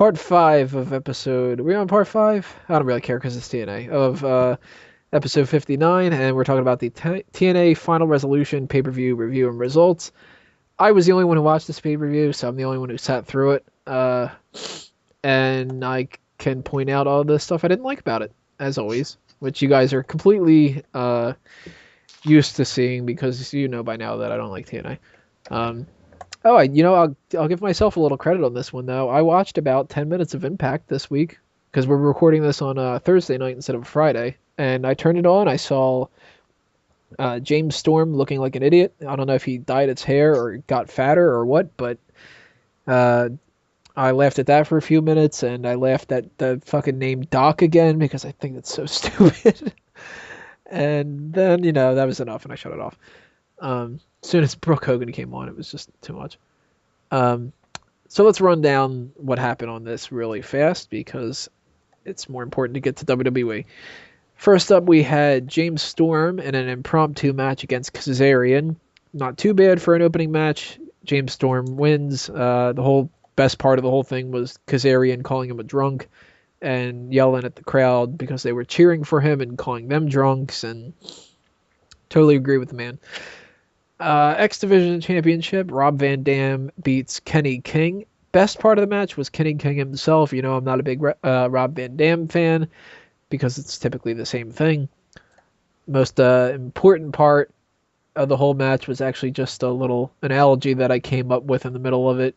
Part 5 of episode... Are we on part 5? I don't really care because it's TNA. Of episode 59, and we're talking about the TNA Final Resolution pay-per-view review and results. I was the only one who watched this pay-per-view, so I'm the only one who sat through it. And I can point out all the stuff I didn't like about it, as always, which you guys are completely used to seeing because you know by now that I don't like TNA. I'll give myself a little credit on this one, though. I watched about 10 minutes of Impact this week because we're recording this on a Thursday night instead of a Friday. And I turned it on. I saw James Storm looking like an idiot. I don't know if he dyed his hair or got fatter or what, but I laughed at that for a few minutes, and I laughed at the fucking name Doc again because I think it's so stupid. And then, that was enough, and I shut it off. As soon as Brooke Hogan came on, it was just too much. So let's run down what happened on this really fast because it's more important to get to WWE. First up, we had James Storm in an impromptu match against Kazarian. Not too bad for an opening match. James Storm wins. The whole best part of the whole thing was Kazarian calling him a drunk and yelling at the crowd because they were cheering for him and calling them drunks, and totally agree with the man. X Division Championship, Rob Van Dam beats Kenny King. Best part of the match was Kenny King himself. I'm not a big Rob Van Dam fan because it's typically the same thing. Most important part of the whole match was actually just a little analogy that I came up with in the middle of it.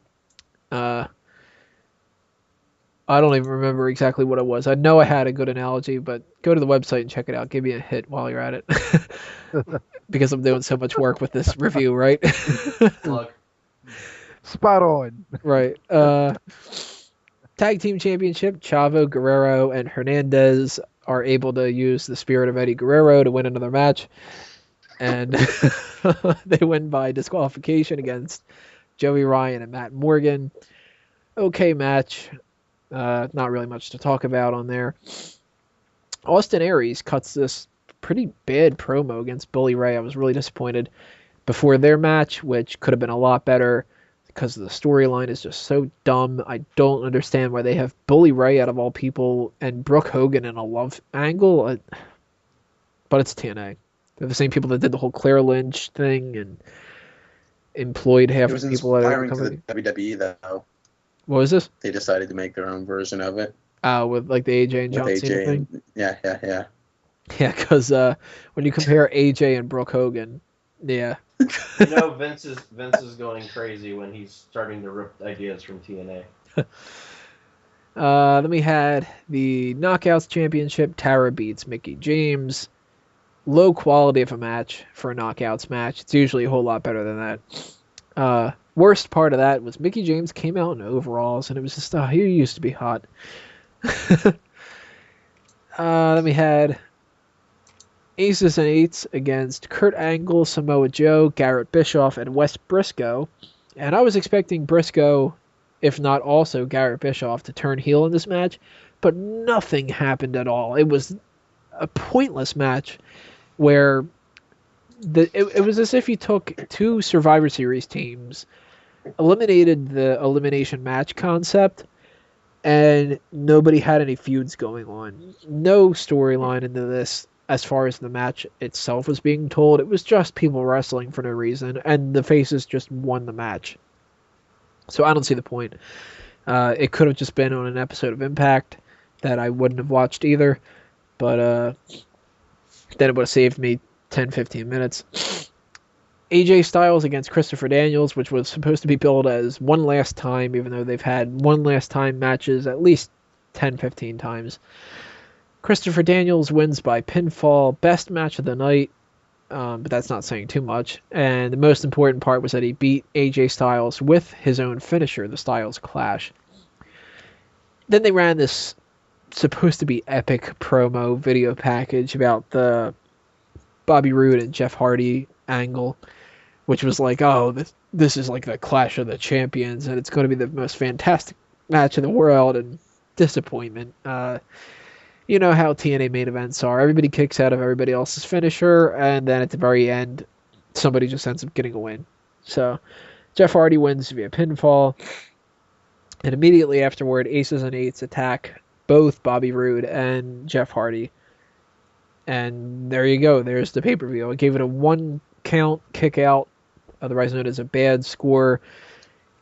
I don't even remember exactly what it was. I know I had a good analogy, but go to the website and check it out. Give me a hit while you're at it. Because I'm doing so much work with this review, right? Look. Spot on. Right. Tag Team Championship, Chavo, Guerrero, and Hernandez are able to use the spirit of Eddie Guerrero to win another match. And they win by disqualification against Joey Ryan and Matt Morgan. Okay match. Not really much to talk about on there. Austin Aries cuts this pretty bad promo against Bully Ray. I was really disappointed before their match, which could have been a lot better because the storyline is just so dumb. I don't understand why they have Bully Ray out of all people and Brooke Hogan in a love angle. But it's TNA. They're the same people that did the whole Claire Lynch thing and employed half the people that are inspiring to the WWE, though. What was this? They decided to make their own version of it. With like the AJ and John Cena thing? Yeah. Yeah, because when you compare AJ and Brooke Hogan, yeah. Vince is going crazy when he's starting to rip ideas from TNA. Then we had the Knockouts Championship. Tara beats Mickie James. Low quality of a match for a Knockouts match. It's usually a whole lot better than that. Worst part of that was Mickie James came out in overalls, and it was just, he used to be hot. Then we had Aces and Eights against Kurt Angle, Samoa Joe, Garett Bischoff, and Wes Brisco. And I was expecting Brisco, if not also Garett Bischoff, to turn heel in this match, but nothing happened at all. It was a pointless match where it was as if you took two Survivor Series teams, eliminated the elimination match concept, and nobody had any feuds going on. No storyline into this as far as the match itself was being told. It was just people wrestling for no reason, and the faces just won the match. So I don't see the point. It could have just been on an episode of Impact that I wouldn't have watched either, but then it would have saved me 10-15 minutes. AJ Styles against Christopher Daniels, which was supposed to be billed as one last time, even though they've had one last time matches at least 10-15 times. Christopher Daniels wins by pinfall. Best match of the night, but that's not saying too much. And the most important part was that he beat AJ Styles with his own finisher, the Styles Clash. Then they ran this supposed to be epic promo video package about the Bobby Roode and Jeff Hardy angle, which was like, oh, this is like the Clash of the Champions, and it's going to be the most fantastic match in the world, and disappointment. You know how TNA main events are. Everybody kicks out of everybody else's finisher, and then at the very end, somebody just ends up getting a win. So Jeff Hardy wins via pinfall. And immediately afterward, Aces and Eights attack both Bobby Roode and Jeff Hardy. And there you go. There's the pay-per-view. I gave it a 1 count kick out, otherwise known as a bad score.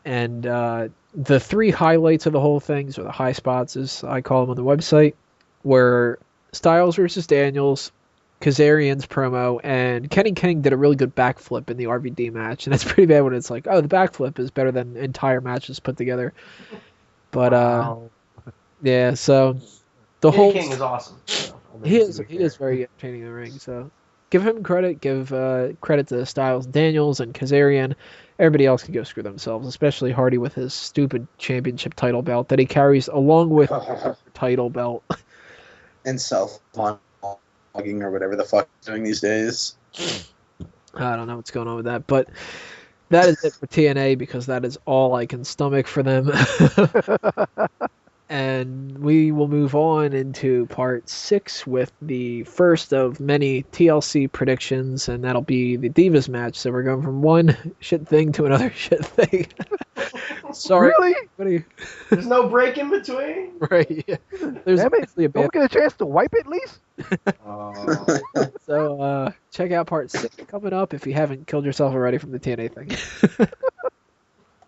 And the 3 highlights of the whole thing, or the high spots, as I call them on the website, were Styles versus Daniels, Kazarian's promo, and Kenny King did a really good backflip in the RVD match. And that's pretty bad when it's like, oh, the backflip is better than entire matches put together. But Wow. yeah, so the Kenny whole King is awesome. So, I mean, he to is be he fair. is very entertaining in the ring. So give him credit. Give credit to Styles, Daniels, and Kazarian. Everybody else can go screw themselves, especially Hardy with his stupid championship title belt that he carries along with the title belt. And self-logging or whatever the fuck he's doing these days. I don't know what's going on with that, but that is it for TNA because that is all I can stomach for them. And we will move on into part 6 with the first of many TLC predictions, and that'll be the Divas match. So we're going from one shit thing to another shit thing. Sorry, Really? everybody. There's no break in between. Right? Yeah. There's Damn it. actually a Don't bad. we get a chance to wipe it at least? So check out part 6 coming up if you haven't killed yourself already from the TNA thing.